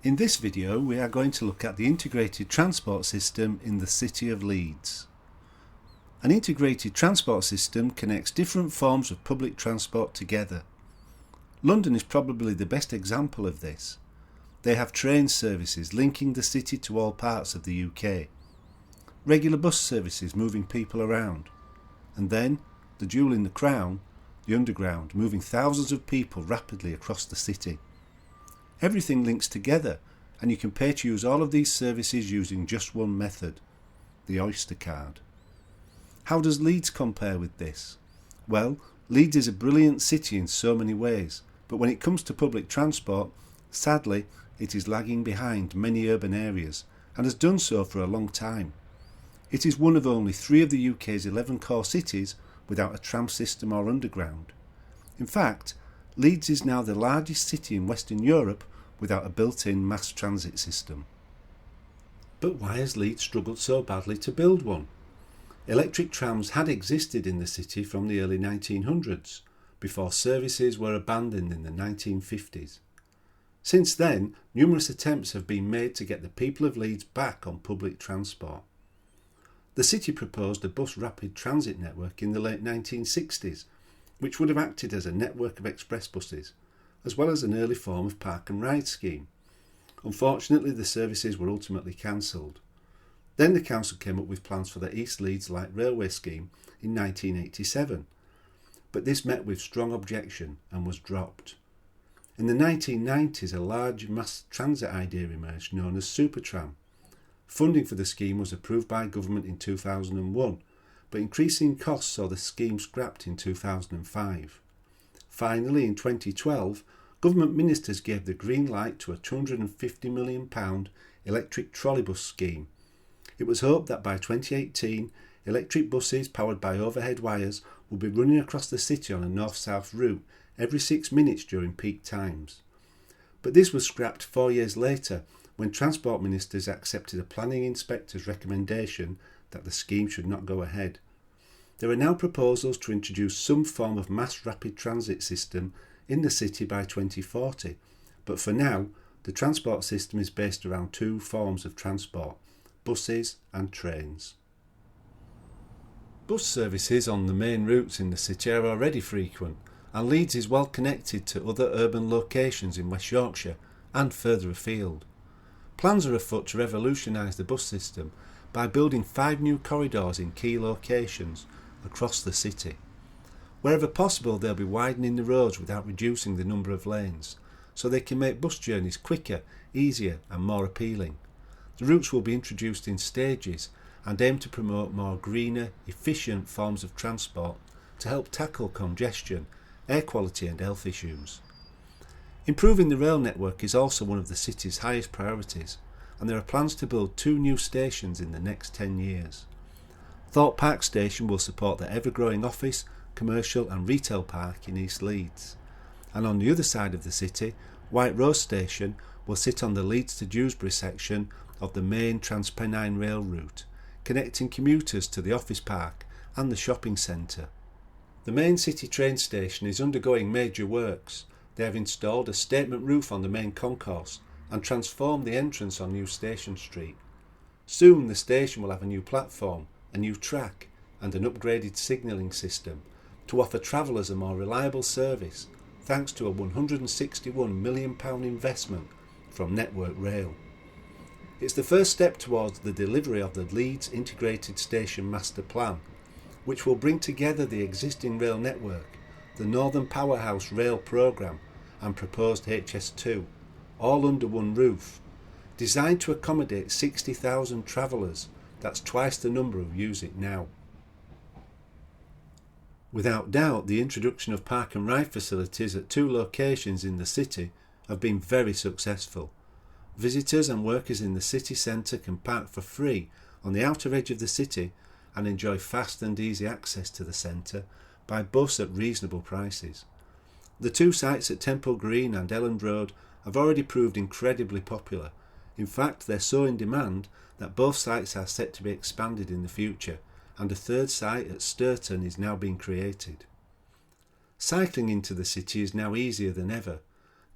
In this video we are going to look at the integrated transport system in the city of Leeds. An integrated transport system connects different forms of public transport together. London is probably the best example of this. They have train services linking the city to all parts of the UK, regular bus services moving people around, and then, the jewel in the crown, the Underground, moving thousands of people rapidly across the city. Everything links together, and you can pay to use all of these services using just one method, the Oyster card. How does Leeds compare with this? Well, Leeds is a brilliant city in so many ways, but when it comes to public transport, sadly, it is lagging behind many urban areas, and has done so for a long time. It is one of only 3 of the UK's 11 core cities without a tram system or underground. In fact, Leeds is now the largest city in Western Europe without a built-in mass transit system. But why has Leeds struggled so badly to build one? Electric trams had existed in the city from the early 1900s, before services were abandoned in the 1950s. Since then, numerous attempts have been made to get the people of Leeds back on public transport. The city proposed a bus rapid transit network in the late 1960s, which would have acted as a network of express buses, as well as an early form of park and ride scheme. Unfortunately, the services were ultimately cancelled. Then the council came up with plans for the East Leeds Light Railway scheme in 1987, but this met with strong objection and was dropped. In the 1990s, a large mass transit idea emerged known as Supertram. Funding for the scheme was approved by government in 2001, but increasing costs saw the scheme scrapped in 2005. Finally, in 2012, government ministers gave the green light to a £250 million electric trolleybus scheme. It was hoped that by 2018, electric buses powered by overhead wires would be running across the city on a north-south route every 6 minutes during peak times. But this was scrapped 4 years later when Transport Ministers accepted a planning inspector's recommendation that the scheme should not go ahead. There are now proposals to introduce some form of mass rapid transit system in the city by 2040, but for now the transport system is based around 2 forms of transport, buses and trains. Bus services on the main routes in the city are already frequent, and Leeds is well connected to other urban locations in West Yorkshire and further afield. Plans are afoot to revolutionise the bus system by building 5 new corridors in key locations across the city. Wherever possible, they'll be widening the roads without reducing the number of lanes, so they can make bus journeys quicker, easier and more appealing. The routes will be introduced in stages and aim to promote more greener, efficient forms of transport to help tackle congestion, air quality and health issues. Improving the rail network is also one of the city's highest priorities, and there are plans to build 2 new stations in the next 10 years. Thorpe Park Station will support the ever-growing office, commercial and retail park in East Leeds. And on the other side of the city, White Rose Station will sit on the Leeds to Dewsbury section of the main Transpennine Rail route, connecting commuters to the office park and the shopping centre. The main city train station is undergoing major works. They have installed a statement roof on the main concourse and transformed the entrance on New Station Street. Soon the station will have a new platform, a new track and an upgraded signalling system to offer travellers a more reliable service thanks to a £161 million investment from Network Rail. It's the first step towards the delivery of the Leeds Integrated Station Masterplan, which will bring together the existing rail network, the Northern Powerhouse Rail Programme and proposed HS2, all under one roof, designed to accommodate 60,000 travellers. That's twice the number who use it now. Without doubt, the introduction of park and ride facilities at 2 locations in the city have been very successful. Visitors and workers in the city centre can park for free on the outer edge of the city and enjoy fast and easy access to the centre by bus at reasonable prices. The 2 sites at Temple Green and Elland Road have already proved incredibly popular. In fact, they're so in demand that both sites are set to be expanded in the future, and a 3rd site at Sturton is now being created. Cycling into the city is now easier than ever.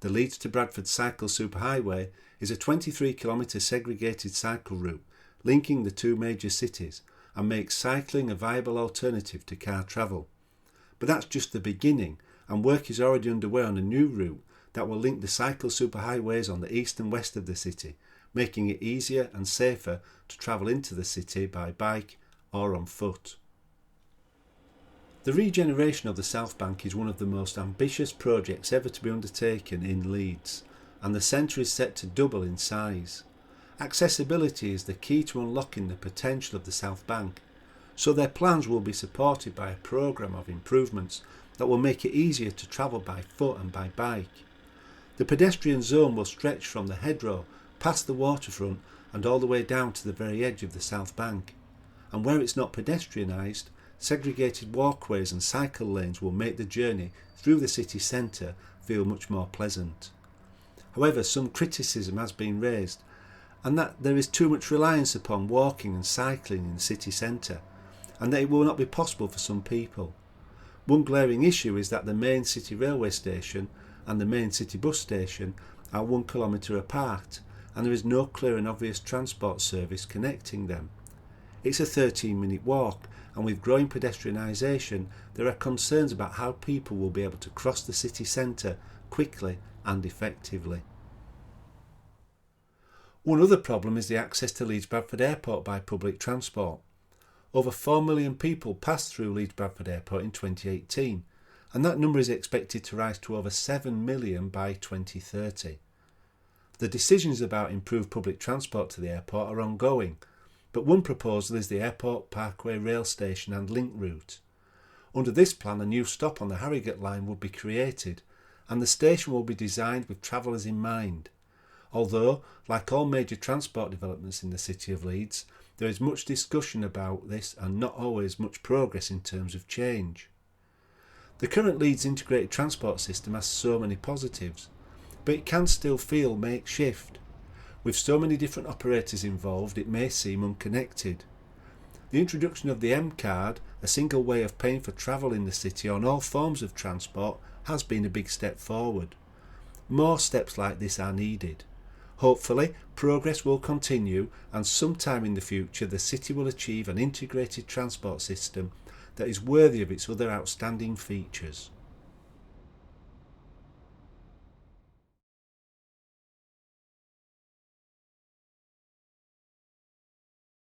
The Leeds to Bradford cycle superhighway is a 23-kilometre segregated cycle route linking the two major cities and makes cycling a viable alternative to car travel. But that's just the beginning, and work is already underway on a new route that will link the cycle superhighways on the east and west of the city, making it easier and safer to travel into the city by bike or on foot. The regeneration of the South Bank is one of the most ambitious projects ever to be undertaken in Leeds, and the centre is set to double in size. Accessibility is the key to unlocking the potential of the South Bank, so their plans will be supported by a programme of improvements that will make it easier to travel by foot and by bike. The pedestrian zone will stretch from the hedgerow past the waterfront and all the way down to the very edge of the South Bank, and where it's not pedestrianised, segregated walkways and cycle lanes will make the journey through the city centre feel much more pleasant. However, some criticism has been raised, and that there is too much reliance upon walking and cycling in the city centre, and that it will not be possible for some people. One glaring issue is that the main city railway station and the main city bus station are 1 kilometre apart, and there is no clear and obvious transport service connecting them. It's a 13-minute walk, and with growing pedestrianisation there are concerns about how people will be able to cross the city centre quickly and effectively. One other problem is the access to Leeds Bradford Airport by public transport. Over 4 million people passed through Leeds Bradford Airport in 2018, and that number is expected to rise to over 7 million by 2030. The decisions about improved public transport to the airport are ongoing, but one proposal is the Airport Parkway rail station and link route. Under this plan, a new stop on the Harrogate line would be created, and the station will be designed with travellers in mind. Although, like all major transport developments in the City of Leeds, there is much discussion about this and not always much progress in terms of change. The current Leeds integrated transport system has so many positives, but it can still feel makeshift. With so many different operators involved, it may seem unconnected. The introduction of the M card, a single way of paying for travel in the city on all forms of transport, has been a big step forward. More steps like this are needed. Hopefully, progress will continue, and sometime in the future the city will achieve an integrated transport system that is worthy of its other outstanding features.